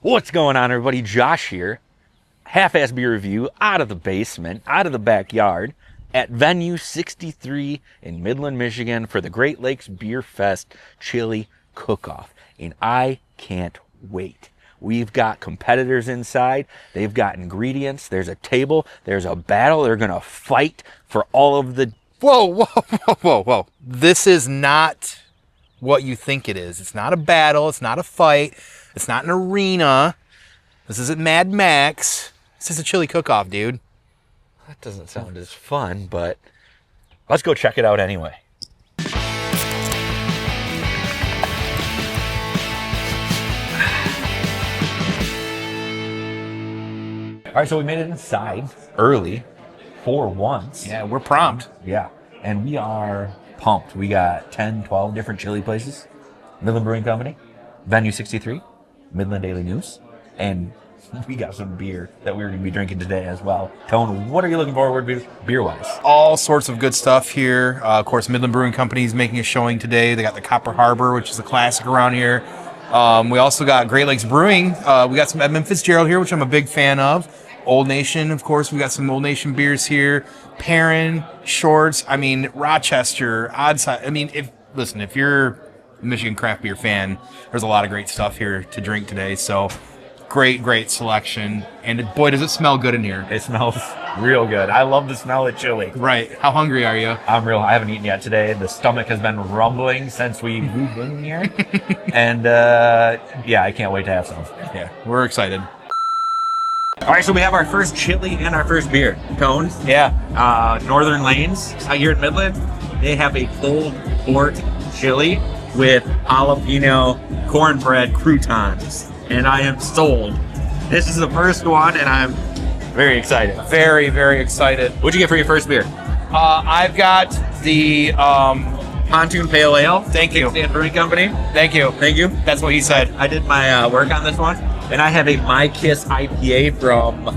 What's going on, everybody? Josh here. Half-ass beer review out of the basement, out of the backyard at Venue 63 in Midland, Michigan for the Great Lakes Beer Fest Chili Cook-Off. And I can't wait. We've got competitors inside. They've got ingredients. There's a table. There's a battle. They're going to fight for all of the... Whoa. This is not what you think it is. It's not a battle. It's not a fight. It's not an arena. This isn't Mad Max. This is a chili cook-off, dude. That doesn't sound as fun, but let's go check it out anyway. All right, so we made it inside early for once. Yeah, we're prompt. Yeah, and we are pumped. We got 10, 12 different chili places. Midland Brewing Company, Venue 63, Midland Daily News, and we got some beer that we're going to be drinking today as well. Tone, what are you looking forward to beer-wise? All sorts of good stuff here. Of course, Midland Brewing Company is making a showing today. They got the Copper Harbor, which is a classic around here. We also got Great Lakes Brewing. We got some Edmund Fitzgerald here, which I'm a big fan of. Old Nation, of course. We got some Old Nation beers here. Perrin, Shorts. I mean, Rochester, Oddside. I mean, if you're a Michigan craft beer fan, there's a lot of great stuff here to drink today. So great selection. And boy, does it smell good in here. It smells real good. I love the smell of chili. Right. How hungry are you? I haven't eaten yet today. The stomach has been rumbling since we moved in here. And yeah, I can't wait to have some. Yeah, we're excited. All right, so we have our first chili and our first beer. Tone. Yeah. Northern Lanes out here in Midland. They have a pulled pork chili with jalapeno cornbread croutons. And I am sold. This is the first one, and I'm very excited. Very excited. What'd you get for your first beer? I've got the Pontoon Pale Ale. Thank you. Stand Brewing Company. Thank you. That's what he said. I did my work on this one, and I have a My Kiss IPA from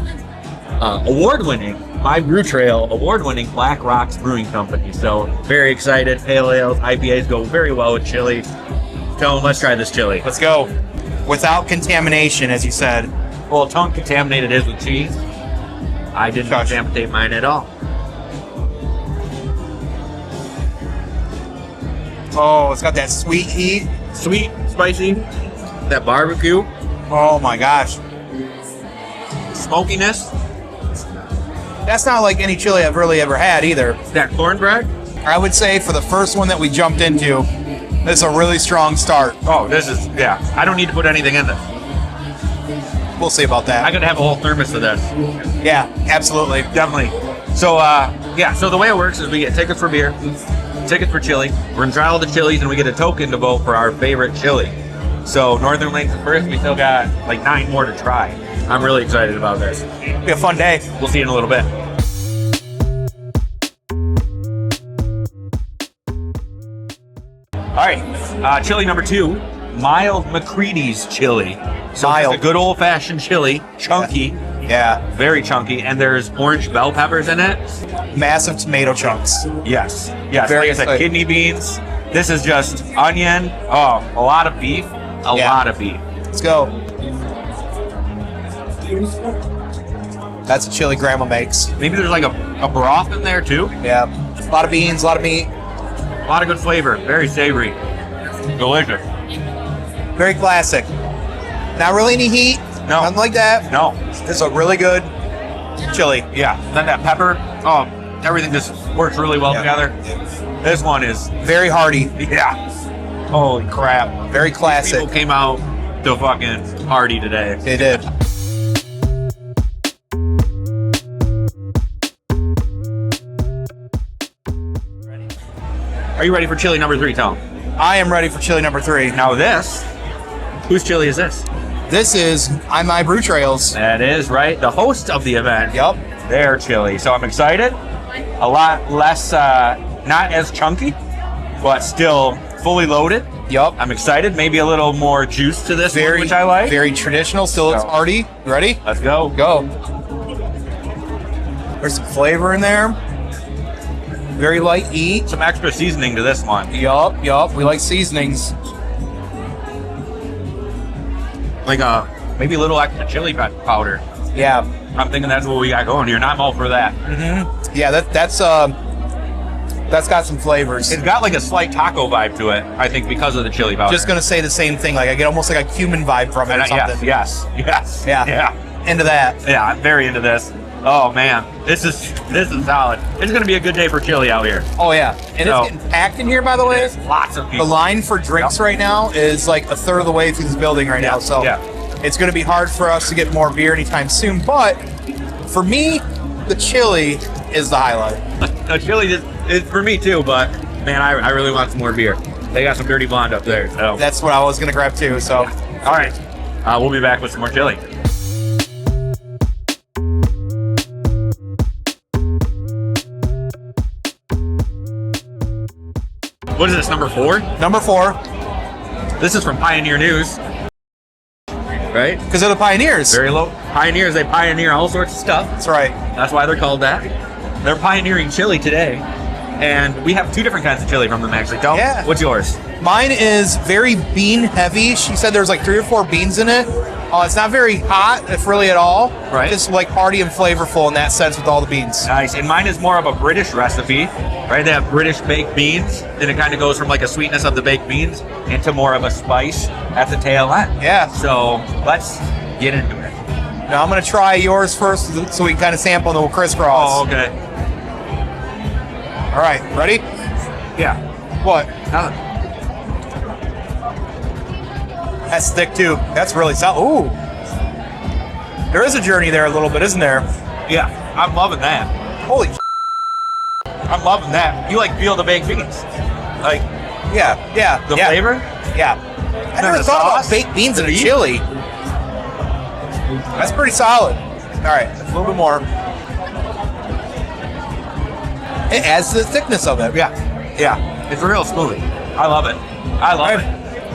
award-winning MIBrew Trail, award-winning Black Rocks Brewing Company. So very excited. Pale ales, IPAs go very well with chili. Tone, let's try this chili. Let's go. Without contamination, as you said. Well, Tone contaminated his with cheese. I didn't contaminate mine at all. Oh, it's got that sweet heat. Sweet, spicy, that barbecue. Oh my gosh. Smokiness. That's not like any chili I've really ever had either. That cornbread. I would say for the first one that we jumped into, this is a really strong start. Oh, this is, yeah. I don't need to put anything in this. We'll see about that. I could have a whole thermos of this. Yeah, absolutely. Definitely. So, yeah, so the way it works is we get tickets for beer, tickets for chili. We're going to try all the chilies, and we get a token to vote for our favorite chili. So, Northern Lanes is first. We still got like 9 more to try. I'm really excited about this. It'll be a fun day. We'll see you in a little bit. All right, chili number 2, mild McCready's chili. So Mild. It's a good old-fashioned chili, chunky. Yeah. Very chunky, and there's orange bell peppers in it. Massive tomato chunks. Yes. Very Like I said, exciting. kidney beans. This is just onion. Oh, a lot of beef. A lot of beef. Let's go. That's a chili grandma makes. Maybe there's like a broth in there too. Yeah. A lot of beans, a lot of meat. A lot of good flavor. Very savory. Delicious. Very classic. Not really any heat. No. Nothing like that. No. It's a really good chili. Yeah. Then that pepper. Oh, everything just works really well together. This one is Very hearty. yeah. Holy crap. Very classic. People came out to fucking party today. They did. Are you ready for chili number 3, Tom? I am ready for chili number 3. Now this, whose chili is this? This is MIBrew Trails. That is right. The host of the event. Yep. Their chili. So I'm excited. A lot less, not as chunky, but still fully loaded. Yep. I'm excited. Maybe a little more juice to this one, which I like. Very traditional. Still looks So- hearty. Ready? Let's go. Go. There's some flavor in there. Very light eat. Some extra seasoning to this one. Yup. We like seasonings. Like a Maybe a little extra chili powder. Yeah. I'm thinking that's what we got going here, and I'm all for that. Yeah, that's got some flavors. It's got like a slight taco vibe to it, I think, because of the chili powder. Just gonna say the same thing. Like I get almost like a cumin vibe from it or something. Yes. Yeah. Into that. Yeah, I'm very into this. Oh man, this is solid. It's gonna be a good day for chili out here. Oh yeah, and So- it's getting packed in here, by the way. There's lots of The people. line for drinks right now is like a third of the way through this building right now, so it's going to be hard for us to get more beer anytime soon. But for me, the chili is the highlight. No, chili is for me too, but man, I really want some more beer. They got some Dirty Blonde up there. So That's what I was going to grab too. So, all right, we'll be back with some more chili. What is this, number 4? number 4, This is from Pioneer News, right? because they're the pioneers. Very low. Pioneers, they pioneer all sorts of stuff. That's right. That's why they're called that. They're pioneering chili today. And we have 2 different kinds of chili from them, actually. Don't. Yeah. What's yours? Mine is very bean heavy. She said there's like 3 or 4 beans in it. It's not very hot, if really at all. Right. Just like hearty and flavorful in that sense with all the beans. Nice. And mine is more of a British recipe, right? They have British baked beans. Then it kind of goes from like a sweetness of the baked beans into more of a spice at the tail end. Yeah. So let's get into it. Now I'm going to try yours first so we can kind of sample and then we'll crisscross. Oh, okay. All right, ready? Yeah. What? Nothing. That's thick too. That's really solid. Ooh. There is a journey there a little bit, isn't there? Yeah. I'm loving that. Holy I'm loving that. You like feel the baked beans. Like yeah. the yeah. flavor? Yeah. I never the thought about sauce? baked beans in a The beef? chili. That's pretty solid. All right, a little bit more. It adds to the thickness of it. Yeah. It's real smooth. I love it. I love it.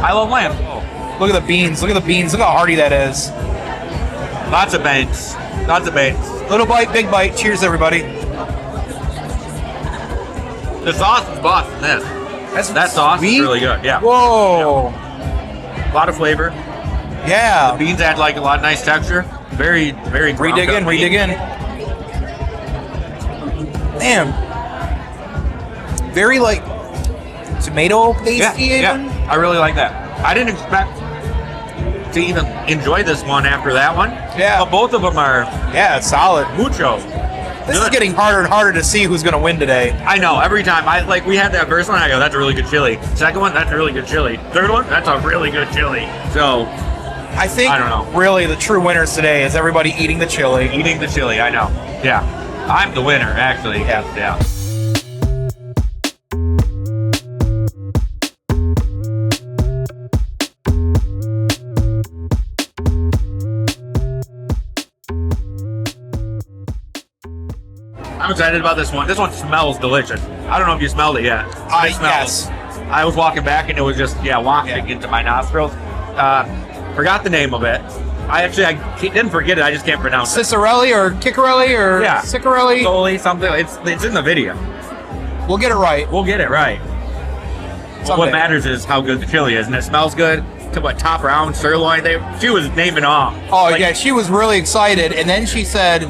I love lamb. Oh. Look at the beans. Look at the beans. Look how hearty that is. Lots of banks. Lots of banks. Little bite, big bite. Cheers, everybody. The sauce is boss in this. That sauce sweet. is really good. Yeah. Whoa. A lot of flavor. Yeah. Beans add like a lot of nice texture. Very, very ground Redig in, up redig bean. in. Damn. Very like tomato pasty even. Yeah. I really like that. I didn't expect to even enjoy this one after that one. Yeah. But both of them are Yeah, it's solid. mucho. This is Good. getting harder and harder to see who's going to win today. I know, every time we had that first one, I go, that's a really good chili. Second one, that's a really good chili. Third one, that's a really good chili. So, I think I don't know. really the true winners today is everybody eating the chili. eating the chili, I know. Yeah. I'm the winner, actually. Yeah. I'm excited about this one. This one smells delicious. I don't know if you smelled it yet. It smells. Yes. I was walking back and it was just wafting into my nostrils. Forgot the name of it. I didn't forget it. I just can't pronounce it. Cicerelli or Kiccarelli or Cicarelli. Soli, something. It's in the video. We'll get it right. We'll get it right. Someday. What matters is how good the chili is, and it smells good. To what, top round sirloin? She was naming off. Oh, Like, yeah, she was really excited, and then she said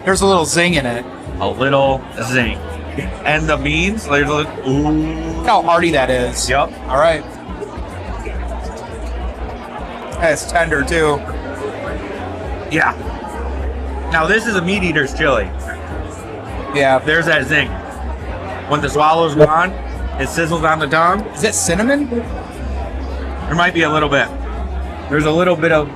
there's a little zing in it. a little zing. And the beans, there's a little, ooh. Look how hearty that is. Yep. All right. That's tender, too. Yeah. Now this is a meat eater's chili. Yeah. There's that zing. When the swallow's gone, it sizzles on the tongue. Is that cinnamon? There might be a little bit. There's a little bit of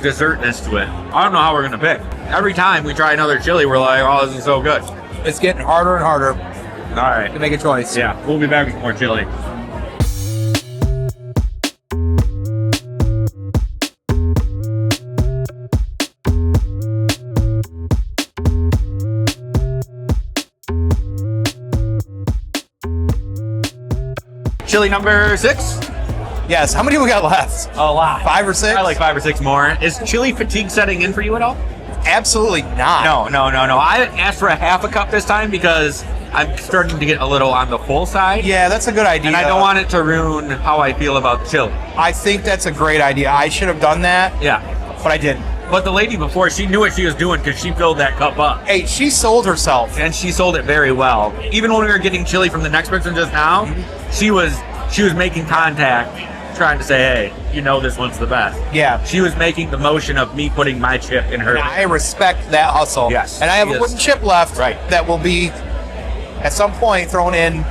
dessertness to it. I don't know how we're gonna pick. Every time we try another chili, we're like, oh, this is so good. It's getting harder and harder All right. to make a choice. Yeah, we'll be back with more chili. Chili number 6? Yes. How many we got left? A lot. 5 or 6? I like 5 or 6 more. Is chili fatigue setting in for you at all? Absolutely not. No. I asked for a half a cup this time because I'm starting to get a little on the full side. Yeah, that's a good idea. And I don't want it to ruin how I feel about the chili. I think that's a great idea. I should have done that. Yeah. but I didn't. But the lady before, she knew what she was doing because she filled that cup up. Hey, she sold herself. And she sold it very well. Even when we were getting chili from the next person just now, she was making contact, trying to say, hey, you know this one's the best. Yeah. She was making the motion of me putting my chip in her. And I respect that hustle. Yes. And I have a Yes. wooden chip left Right. that will be, at some point, thrown in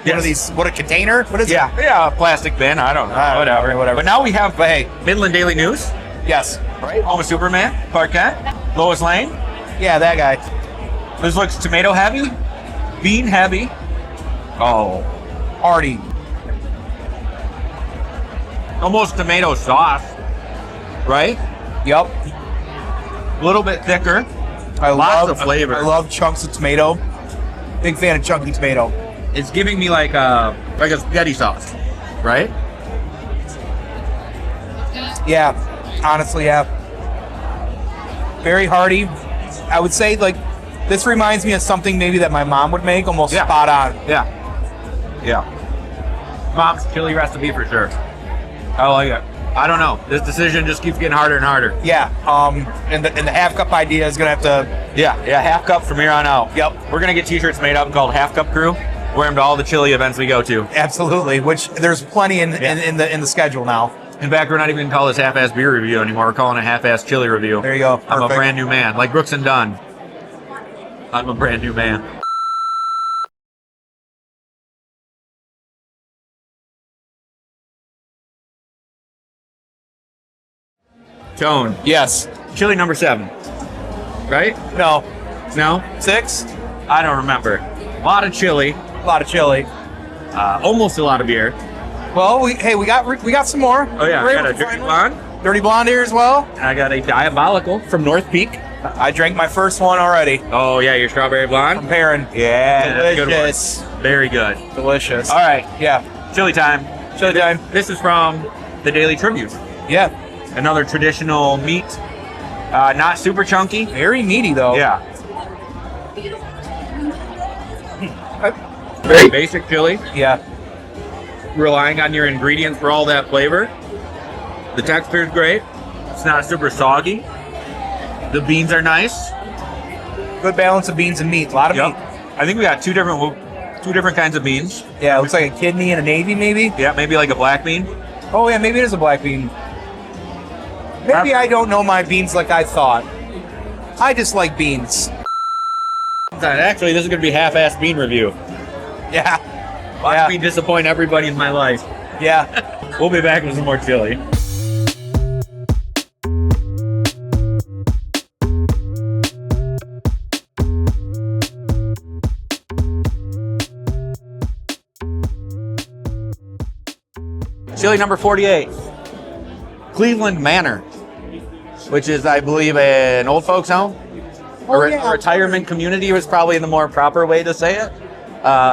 one of these, what, a container? What is it? Yeah, a plastic bin. I don't know. Whatever. But now we have Midland Daily News, Yes. right? Home of Superman, Clark Kent, Lois Lane. Yeah, that guy. This looks tomato heavy, bean heavy. Oh, Hardy. almost tomato sauce, right? Yep. A little bit thicker. Lots of flavor. I love chunks of tomato. Big fan of chunky tomato. It's giving me like a spaghetti sauce, right? Yeah, honestly, yeah. Very hearty. I would say, like, this reminds me of something maybe that my mom would make, almost spot on. Yeah. Mom's chili recipe for sure. I like it. I don't know. This decision just keeps getting harder and harder. Yeah. And the half cup idea is gonna have to. Yeah. Half cup from here on out. Yep. We're gonna get T-shirts made up called Half Cup Crew. Wear them to all the chili events we go to. Absolutely. Which there's plenty in the schedule now. In fact, we're not even gonna call this half-ass beer review anymore. We're calling it half-ass chili review. There you go. I'm a Perfect. brand new man, like Brooks and Dunn. I'm a brand new man. Tone. Yes. Chili number 7. Right? No. No? 6. I don't remember. A lot of chili. A lot of chili. Almost a lot of beer. Well, we got some more. Oh yeah, We're I got able a to dirty find one. blonde. Dirty blonde here as well. I got a diabolical from North Peak. I drank my first one already. Oh yeah, your strawberry blonde. Comparing. Yeah, that's a good one. Delicious. Very good. Delicious. All right, Yeah. chili time. Chili time. This is from the Daily Tribute. Yeah. Another traditional meat. Not super chunky. Very meaty though. Yeah. Very basic chili. Yeah. Relying on your ingredients for all that flavor. The texture is great. It's not super soggy. The beans are nice. Good balance of beans and meat. A lot of meat. I think we got two different kinds of beans. Yeah, it looks like a kidney and a navy maybe. Yeah, maybe like a black bean. Oh yeah, maybe it is a black bean. Maybe I don't know my beans like I thought. I just like beans. Actually, this is going to be half-ass bean review. Yeah. Watch me disappoint everybody in my life. Yeah. We'll be back with some more chili. Chili number 48. Cleveland Manor, which is, I believe, an old folks home. A retirement community was probably the more proper way to say it.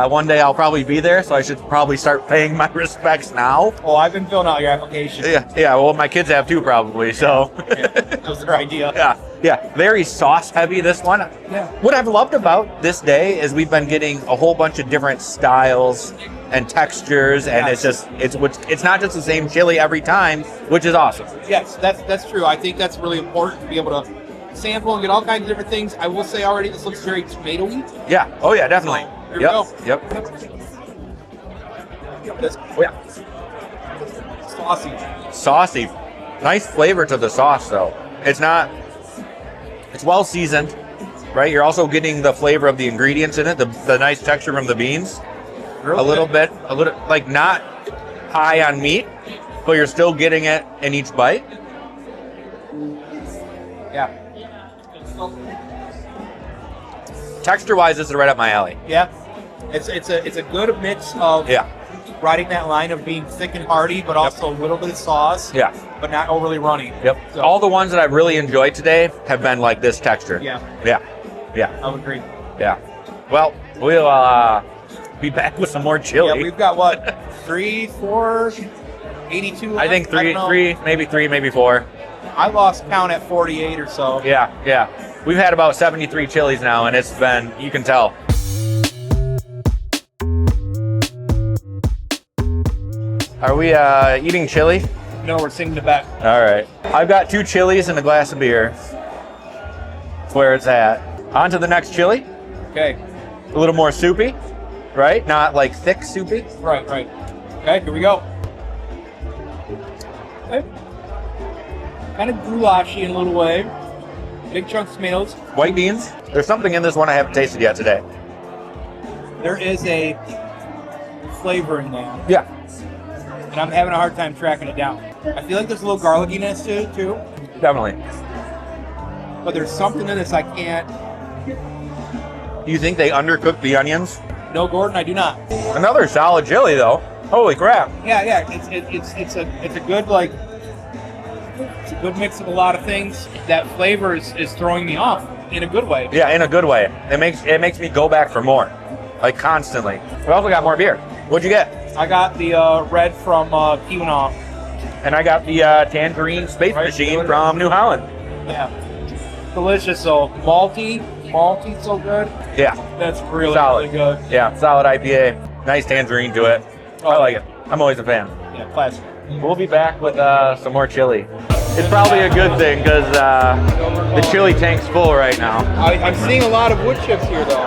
One day I'll probably be there, so I should probably start paying my respects now. Oh, I've been filling out your application. Yeah. Well, my kids have too, probably. So. That was their idea. Yeah. Very sauce heavy. This one. Yeah. What I've loved about this day is we've been getting a whole bunch of different styles and textures, and it's not just the same chili every time, which is awesome. Yes, that's true. I think that's really important to be able to sample and get all kinds of different things. I will say already, this looks very tomatoey. Yeah. Oh yeah, definitely. Here we go. Yep. Oh yeah. Saucy. Nice flavor to the sauce though. It's well seasoned, right? You're also getting the flavor of the ingredients in it, the nice texture from the beans. A little bit, like not high on meat, but you're still getting it in each bite. Yeah. Texture-wise, this is right up my alley. Yeah. It's a good mix of riding that line of being thick and hearty, but also a little bit of sauce. Yeah. But not overly runny. Yep. So, All the ones that I've really enjoyed today have been like this texture. Yeah. I would agree. Yeah. Well, we'll be back with some more chili. Yeah, we've got what? 3, 4, 82 left? I think three, maybe 4. I lost count at 48 or so. Yeah. We've had about 73 chilies now, and it's been, you can tell. Are we eating chili? No, we're singing the bet. All right. I've got 2 chilies and a glass of beer. That's where it's at. On to the next chili. Okay. A little more soupy, right? Not like thick soupy. Right. Okay, here we go. Okay. Kind of goulashy in a little way. Big chunk of tomatoes. White beans. There's something in this one I haven't tasted yet today. There is a flavor in there, Yeah. and I'm having a hard time tracking it down. I feel like there's a little garlickiness to it too, Definitely. but there's something in this I can't. Do you think they undercooked the onions? No, Gordon, I do not. Another solid chili though. Holy crap. Yeah. It's a good like. It's a good mix of a lot of things. That flavor is throwing me off in a good way. Yeah, in a good way. It makes me go back for more, like constantly. We also got more beer. What'd you get? I got the red from Keweenaw. And I got the Tangerine Space Machine from New Holland. Yeah. Delicious, so malty, so good. Yeah, That's really, solid. really good. Yeah, solid IPA. Nice tangerine to it. I like it. I'm always a fan. Yeah, classic. We'll be back with some more chili. It's probably a good thing because the chili tank's full right now. I'm seeing a lot of wood chips here, though.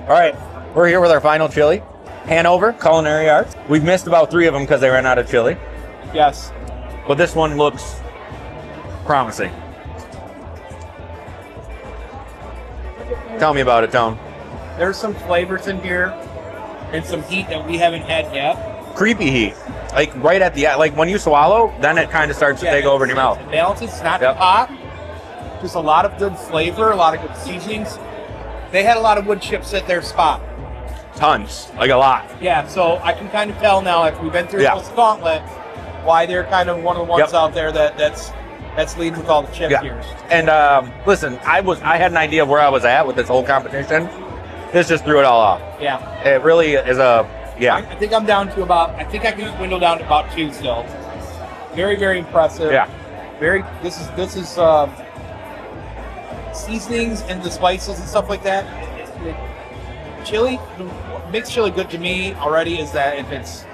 All right, we're here with our final chili. Hanover Culinary Arts. We've missed about 3 of them because they ran out of chili. Yes. But this one looks promising. Tell me about it, Tone. There's some flavors in here and some heat that we haven't had yet. Creepy heat. Like right at the end. Like when you swallow, then it kind of starts to take over in your mouth. It balances. It's not Yep. hot. Just a lot of good flavor, a lot of good seasonings. They had a lot of wood chips at their spot. Tons. Like a lot. Yeah, so I can kind of tell now, if we've been through Yeah. this gauntlet, why they're kind of one of the ones Yep. out there that's leading with all the chip Yeah. here. And listen, I had an idea of where I was at with this whole competition. This just threw it all off. Yeah. It really is I yeah. think I'm down to I think I can dwindle down to about 2 still. Very, very impressive. Yeah. This is seasonings and the spices and stuff like that. Chili, what makes chili good to me already is that if it's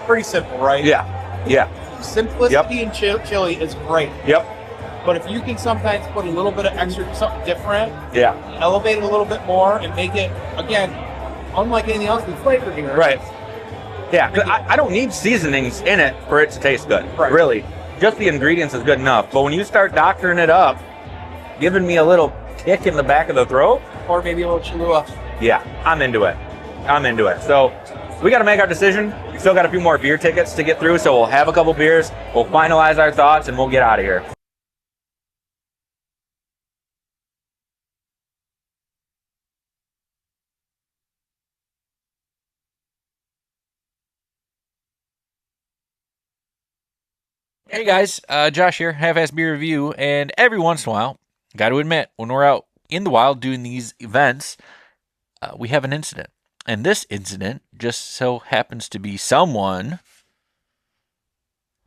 pretty simple, right? Yeah. Yeah. Simplicity in chili is great. Yep. But if you can sometimes put a little bit of extra, something different, Yeah. elevate it a little bit more and make it, again, unlike anything else with flavor here. Right. Yeah, 'cause I don't need seasonings in it for it to taste good. Right. Really. Just the ingredients is good enough. But when you start doctoring it up, giving me a little kick in the back of the throat, Or maybe a little Cholula. yeah, I'm into it. So we got to make our decision. We still got a few more beer tickets to get through, so we'll have a couple beers, we'll finalize our thoughts, and we'll get out of here. Hey guys, Josh here, Half-Ass Beer Review, and every once in a while, got to admit, when we're out in the wild doing these events, we have an incident. And this incident just so happens to be someone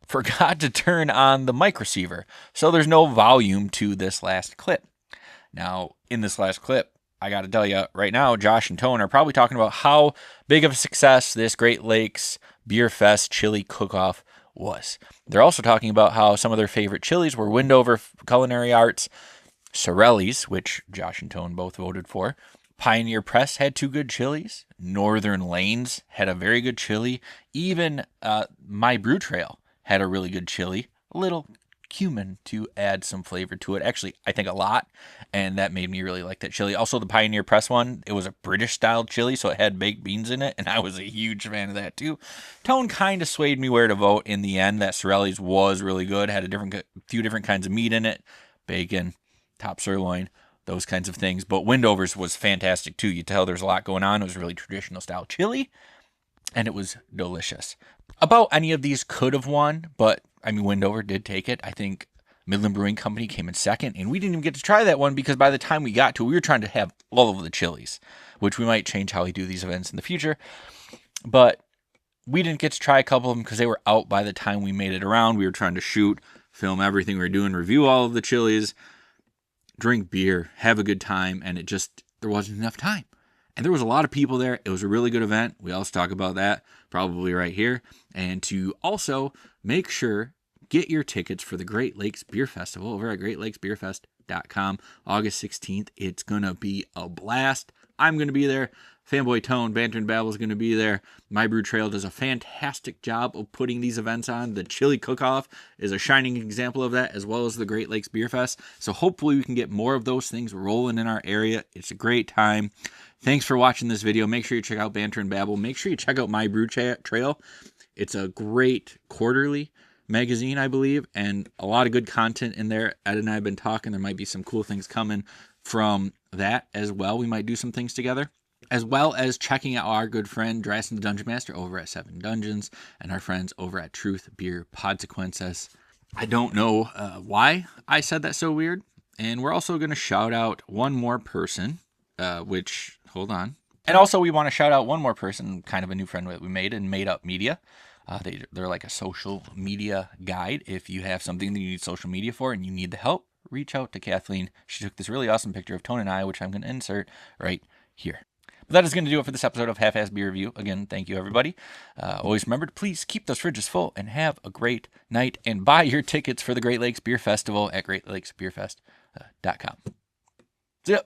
forgot to turn on the mic receiver, so there's no volume to this last clip. Now, in this last clip, I got to tell you right now, Josh and Tone are probably talking about how big of a success this Great Lakes Beer Fest chili cook-off was. They're also talking about how some of their favorite chilies were Windover Culinary Arts, Sorelli's, which Josh and Tone both voted for. Pioneer Press had 2 good chilies. Northern Lanes had a very good chili. Even MIBrew Trail had a really good chili. A little cumin to add some flavor to it. Actually, I think a lot, and that made me really like that chili. Also, the Pioneer Press one, it was a British-style chili, so it had baked beans in it, and I was a huge fan of that too. Tone kind of swayed me where to vote in the end. That Sorelli's was really good, had a few different kinds of meat in it, bacon, top sirloin, those kinds of things. But Windover's was fantastic too. You tell there's a lot going on. It was really traditional style chili, and it was delicious. About any of these could have won, but I mean, Windover did take it. I think Midland Brewing Company came in second, and we didn't even get to try that one because by the time we got to it, we were trying to have all of the chilies, which we might change how we do these events in the future. But we didn't get to try a couple of them because they were out by the time we made it around. We were trying to shoot, film everything we were doing, review all of the chilies, drink beer, have a good time, and there wasn't enough time. And there was a lot of people there. It was a really good event. We also talk about that probably right here. And to also make sure, get your tickets for the Great Lakes Beer Festival over at greatlakesbeerfest.com, August 16th. It's going to be a blast. I'm going to be there. Fanboy Tone, Banter and Babble is going to be there. MIBrew Trail does a fantastic job of putting these events on. The Chili Cook-Off is a shining example of that, as well as the Great Lakes Beer Fest. So hopefully we can get more of those things rolling in our area. It's a great time. Thanks for watching this video. Make sure you check out Banter and Babble. Make sure you check out MIBrew Trail. It's a great quarterly magazine, I believe, and a lot of good content in there. Ed and I have been talking. There might be some cool things coming from that as well. We might do some things together, as well as checking out our good friend Drastin the Dungeon Master over at 7 Dungeons and our friends over at Truth Beer Podsequences. I don't know why I said that so weird. And we're also going to shout out one more person, hold on. And also we want to shout out one more person, kind of a new friend that we made in Made Up Media. They're like a social media guide. If you have something that you need social media for and you need the help, reach out to Kathleen. She took this really awesome picture of Tone and I, which I'm going to insert right here. But that is going to do it for this episode of Half-Ass Beer Review. Again, thank you, everybody. Always remember to please keep those fridges full and have a great night. And buy your tickets for the Great Lakes Beer Festival at greatlakesbeerfest.com. See ya.